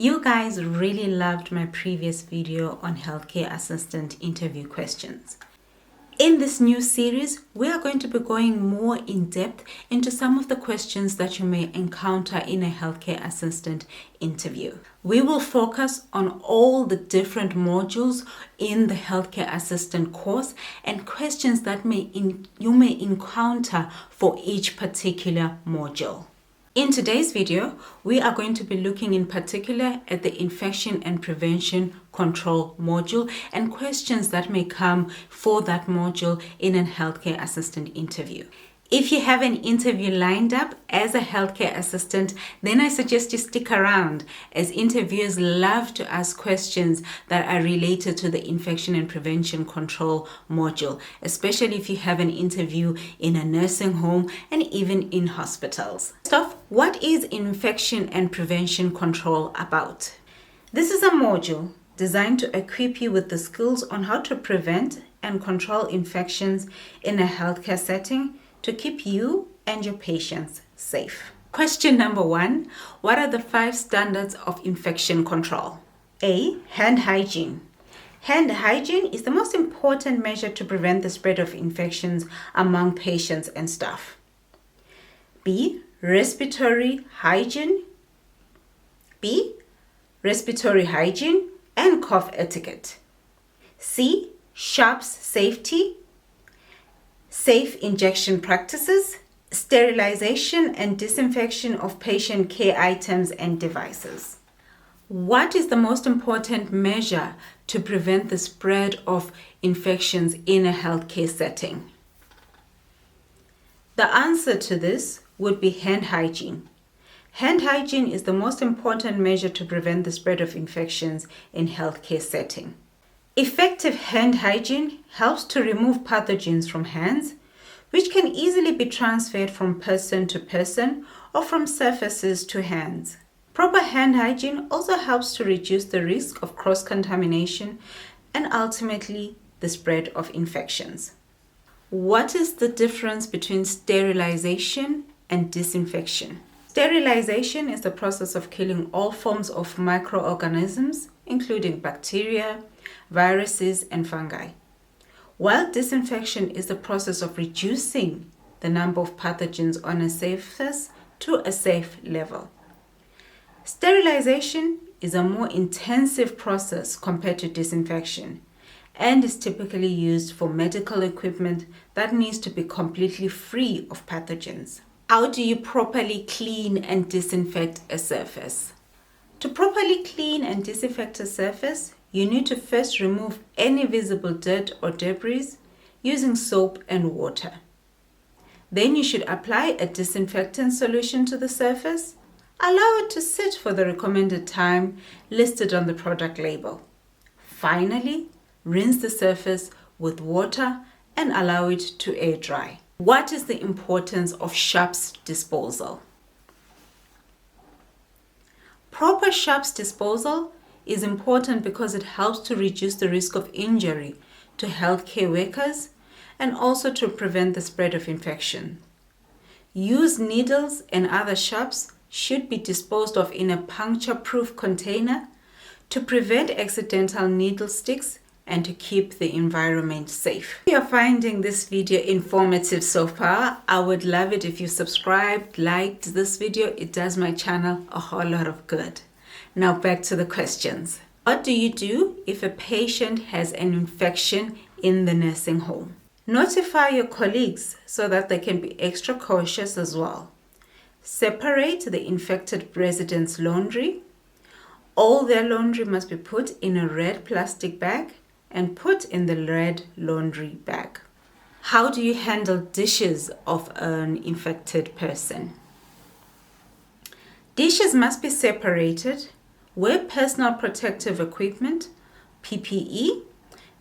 You guys really loved my previous video on healthcare assistant interview questions. In this new series, we are going to be going more in depth into some of the questions that you may encounter in a healthcare assistant interview. We will focus on all the different modules in the healthcare assistant course and questions that you may encounter for each particular module. In today's video, we are going to be looking in particular at the infection and prevention control module and questions that may come for that module in a healthcare assistant interview. If you have an interview lined up as a healthcare assistant, then I suggest you stick around, as interviewers love to ask questions that are related to the infection and prevention control module, especially if you have an interview in a nursing home and even in hospitals. First off, what is infection and prevention control about? This is a module designed to equip you with the skills on how to prevent and control infections in a healthcare setting to keep you and your patients safe. Question number 1, what are the 5 standards of infection control? A, hand hygiene. Hand hygiene is the most important measure to prevent the spread of infections among patients and staff. B, respiratory hygiene. B, respiratory hygiene and cough etiquette. C, SHAPS safety. Safe injection practices, sterilization and disinfection of patient care items and devices. What is the most important measure to prevent the spread of infections in a healthcare setting? The answer to this would be hand hygiene. Hand hygiene is the most important measure to prevent the spread of infections in healthcare setting. Effective hand hygiene helps to remove pathogens from hands, which can easily be transferred from person to person or from surfaces to hands. Proper hand hygiene also helps to reduce the risk of cross-contamination and ultimately the spread of infections. What is the difference between sterilization and disinfection? Sterilization is the process of killing all forms of microorganisms, including bacteria, viruses, and fungi, while disinfection is the process of reducing the number of pathogens on a surface to a safe level. Sterilization is a more intensive process compared to disinfection and is typically used for medical equipment that needs to be completely free of pathogens. How do you properly clean and disinfect a surface? To properly clean and disinfect a surface, you need to first remove any visible dirt or debris using soap and water. Then you should apply a disinfectant solution to the surface. Allow it to sit for the recommended time listed on the product label. Finally, rinse the surface with water and allow it to air dry. What is the importance of SHAPS disposal? Proper SHAPS disposal is important because it helps to reduce the risk of injury to healthcare workers and also to prevent the spread of infection. Used needles and other SHAPS should be disposed of in a puncture-proof container to prevent accidental needle sticks and to keep the environment safe. If you're finding this video informative so far, I would love it if you subscribed, liked this video. It does my channel a whole lot of good. Now back to the questions. What do you do if a patient has an infection in the nursing home? Notify your colleagues so that they can be extra cautious as well. Separate the infected residents' laundry. All their laundry must be put in a red plastic bag and put in the red laundry bag. How do you handle dishes of an infected person? Dishes must be separated. Wear personal protective equipment, PPE.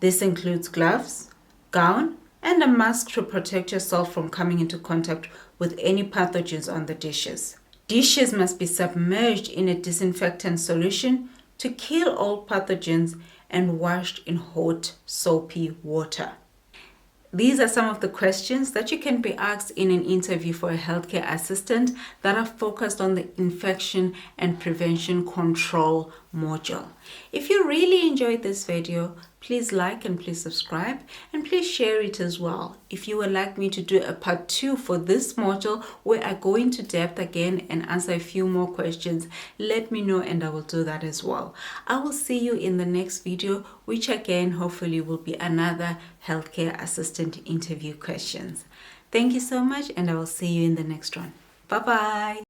This includes gloves, gown, and a mask to protect yourself from coming into contact with any pathogens on the dishes. Dishes must be submerged in a disinfectant solution to kill all pathogens and washed in hot, soapy water. These are some of the questions that you can be asked in an interview for a healthcare assistant that are focused on the infection and prevention control module. If you really enjoyed this video, please like and please subscribe, and please share it as well. If you would like me to do a part 2 for this module where I go into depth again and answer a few more questions, let me know and I will do that as well. I will see you in the next video, which again hopefully will be another healthcare assistant interview questions. Thank you so much, and I will see you in the next one. Bye bye.